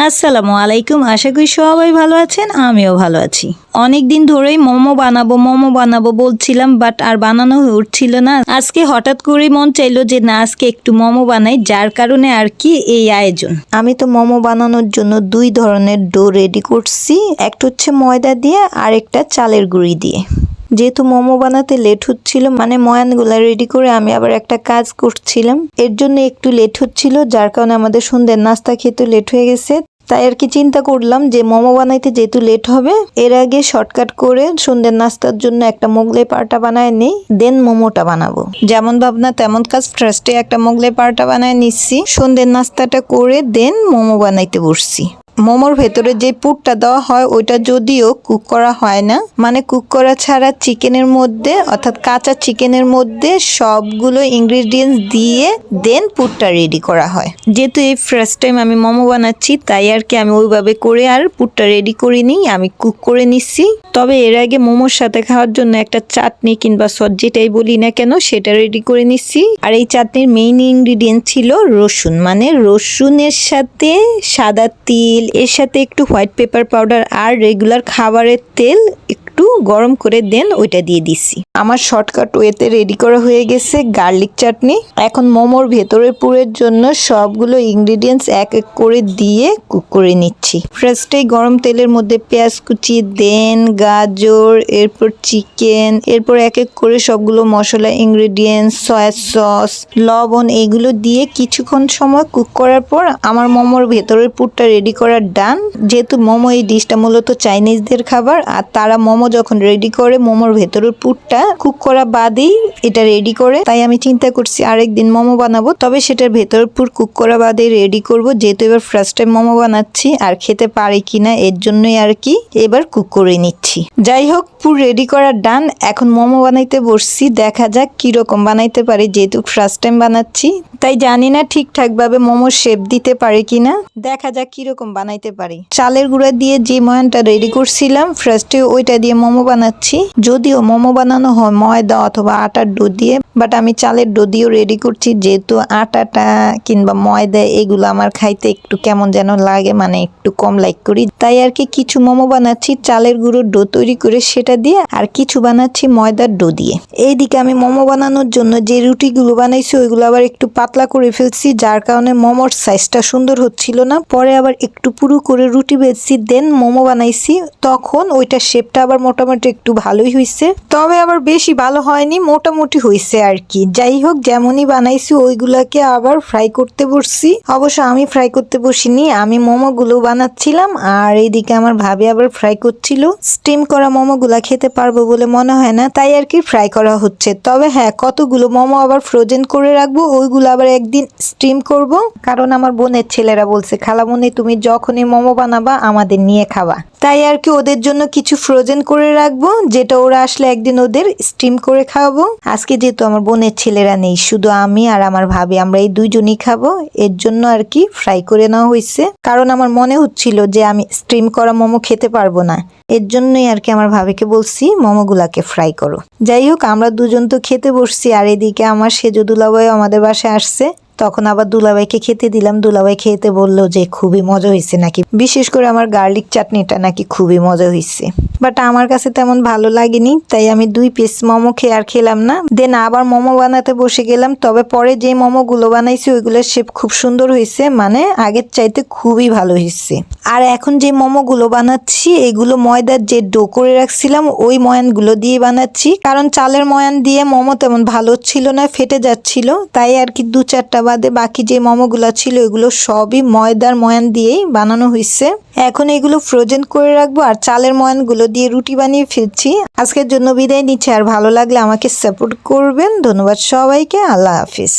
আসসালামু আলাইকুম, আশা করি সবাই ভালো আছেন। আমিও ভালো আছি। অনেক দিন ধরেই মোমো বানাবো বলছিলাম, বাট আর বানানো হয়ে উঠছিল না। আজকে হঠাৎ করেই মন চাইলো যে না, আজকে একটু মোমো বানাই, যার কারণে আর কি এই আয়োজন। আমি তো মোমো বানানোর জন্য দুই ধরনের ডো রেডি করছি, একটা হচ্ছে ময়দা দিয়ে আর একটা চালের গুঁড়ি দিয়ে। যেহেতু মোমো বানাতে লেট হচ্ছিল, মানে ময়ানগুলা রেডি করে আমি আবার একটা কাজ করছিলাম, এর জন্য একটু লেট হচ্ছিল, যার কারণে আমাদের সন্ধ্যের নাস্তা খেতে লেট হয়ে গেছে। তাই আর কি চিন্তা করলাম যে মোমো বানাইতে যেহেতু লেট হবে, এর আগে শর্টকাট করে সন্ধ্যের নাস্তার জন্য একটা মোগলাই পারোটা বানায় নিই, দেন মোমোটা বানাবো। যেমন ভাবনা তেমন কাজ, ফার্স্টে একটা মোগলাই পারোটা বানায় নিচ্ছি, সন্ধ্যের নাস্তাটা করে দেন মোমো বানাইতে বসছি। মোমোর ভেতরে যে পুরটা দেওয়া হয় ওইটা যদিও কুক করা হয় না, মানে কুক করা ছাড়া চিকেনের মধ্যে, অর্থাৎ কাঁচা চিকেনের মধ্যে সবগুলো ইনগ্রেডিয়েন্টস দিয়ে দেন পুরটা রেডি করা হয়। যেহেতু এই ফার্স্ট টাইম আমি মোমো বানাচ্ছি, তাই আর কি আমি ওইভাবে করে আর পুরটা রেডি করিনি, আমি কুক করে নিচ্ছি। তবে এর আগে মোমোর সাথে খাওয়ার জন্য একটা চাটনি কিংবা সস যেটাই বলি না কেন সেটা রেডি করে নিচ্ছি। আর এই চাটনির মেইন ইনগ্রিডিয়েন্ট ছিল রসুন, মানে রসুনের সাথে সাদা তিল, এর সাথে একটু হোয়াইট পেপার পাউডার আর রেগুলার খাবারের তেল একটু গরম করে দেন ওইটা দিয়ে দিছি। আমার শর্টকাট ওয়েতে রেডি করা হয়ে গেছে গার্লিক চাটনি। এখন মোমোর ভেতরের পুরের জন্য সবগুলো ইনগ্রিডিয়েন্টস এক এক করে দিয়ে কুক করে নিচ্ছি। ফার্স্টে গরম তেলের মধ্যে পেঁয়াজ কুচি দেন, গাজর, এরপর চিকেন, এরপর এক এক করে সবগুলো মশলা, ইনগ্রিডিয়েন্টস, সয়া সস, লবণ এগুলো দিয়ে কিছুক্ষণ সময় কুক করার পর আমার মোমোর ভেতরের পুরটা রেডি করা ডান। যেহেতু মোমো এই ডিশটা মূলত চাইনিজদের খাবার, আর তারা মোমো যখন রেডি করে মোমোর ভেতরের পুরটা কুক করা বাদেই এটা রেডি করে, তাই আমি চিন্তা করছি আরেকদিন মোমো বানাবো, তবে সেটার ভেতরের পুর কুক করা বাদেই রেডি করব। যেহেতু এবার ফার্স্ট টাইম মোমো বানাচ্ছি আর খেতে পারি কিনা এর জন্যই আর কি এবার কুক করে নিচ্ছি। যাই হোক, পুর রেডি করা ডান, এখন মোমো বানাইতে বসছি, দেখা যাক কিরকম বানাইতে পারি। যেহেতু ফার্স্ট টাইম বানাচ্ছি তাই জানি না ঠিকঠাক ভাবে মোমোর শেপ দিতে পারি কিনা, দেখা যাক কিরকম বানাইতে পারি। চালের গুঁড়া দিয়ে যে ময়ানটা রেডি করছিলাম ফার্স্টে ওইটা দিয়ে মোমো বানাচ্ছি। যদিও মোমো বানানো হয় ময়দা অথবা আটার ডো দিয়ে, বাট আমি চালের ডো দিয়েও রেডি করছি। যেহেতু আটাটা কিংবা ময়দা এগুলো আমার খাইতে একটু কেমন যেন লাগে, মানে একটু কম লাইক করি, তাই আর কি কিছু মোমো বানাচ্ছি চালের গুঁড়োর ডো তৈরি করে সেটা দিয়ে, আর কিছু বানাচ্ছি ময়দার ডো দিয়ে। এইদিকে আমি মোমো বানানোর জন্য যে রুটিগুলো বানাইছি ওইগুলো আবার একটু পাতলা করে ফেলছি, যার কারণে মোমোর সাইজটা সুন্দর হচ্ছিল না। পরে আবার একটু পুরু করে রুটি বেচছি, দেন মোমো বানাইছি, তখন ওইটার শেপটা আবার মোটামুটি একটু ভালোই হয়েছে, তবে আবার বেশি ভালো হয়নি, মোটামুটি হয়েছে আর কি। যাই হোক, যেমনই বানাইছি ওইগুলাকে আবার ফ্রাই করতে বসছি। অবশ্য আমি ফ্রাই করতে বসিনি, আমি মোমোগুলো বানাচ্ছিলাম আর এইদিকে আমার ভাবি আবার ফ্রাই করছিল। স্টিম করা মোমোগুলা খেতে পারবো বলে মনে হয় না, তাই আর কি ফ্রাই করা হচ্ছে। তবে হ্যাঁ, কতগুলো মোমো আবার ফ্রোজেন করে রাখবো, ওইগুলো আবার একদিন স্টিম করব, কারণ আমার বোনের ছেলেরা বলছে খালামণি তুমি যখনই মোমো বানাবা আমাদের নিয়ে খাবা, তাই আর কি ওদের জন্য কিছু ফ্রোজেন করে রাখবো, যেটা ওরা আসলে একদিন ওদের স্টিম করে খাওয়াবো। আজকে যেহেতু আমার বোনের ছেলেরা নেই, শুধু আমি আর আমার ভাবি, আমরা এই দুইজনই খাবো, এর জন্য আর কি ফ্রাই করে নেওয়া হয়েছে। কারণ আমার মনে হচ্ছিল যে আমি স্টিম করা মোমো খেতে পারবো না, এর জন্যই আর কি আমার ভাবিকে বলছি মোমোগুলাকে ফ্রাই করো। যাই হোক, আমরা দুজন তো খেতে বসছি, আর এদিকে আমার সেজো দুলাভাই আমাদের বাসায় আসছে, তখন আবার দুলাভাইকে খেতে দিলাম। দুলাভাই খেতে বললো যে খুবই মজা হয়েছে নাকি, বিশেষ করে আমার গার্লিক চাটনিটা নাকি খুবই মজা হয়েছে, বাট আমার কাছে তেমন ভালো লাগেনি, তাই আমি 2 পিস মোমো খেয়ে আর খেলাম না। দেন আবার মোমো বানাতে বসে গেলাম। তবে পরে যে মোমোগুলো বানাইছি ওইগুলোর শেপ খুব সুন্দর হয়েছে, মানে আগের চাইতে খুবই ভালো হয়েছে। আর এখন যে মোমোগুলো বানাচ্ছি এগুলো ময়দার যে ডো করে রাখছিলাম ওই ময়ানগুলো দিয়ে বানাচ্ছি, কারণ চালের ময়ান দিয়ে মোমো তেমন ভালো ছিল না, ফেটে যাচ্ছিল, তাই আর কি 2-4টা বাদে বাকি যে মোমোগুলো ছিল এগুলো সবই ময়দার ময়ান দিয়েই বানানো হয়েছে। এখন এগুলো ফ্রোজেন করে রাখবো আর চালের ময়ানগুলো দিয়ে রুটি বানিয়ে ফেলছি। আজকের জন্য বিদায় নিচ্ছি, আর ভালো লাগলে আমাকে সাপোর্ট করবেন। ধন্যবাদ সবাইকে, আল্লাহ হাফিজ।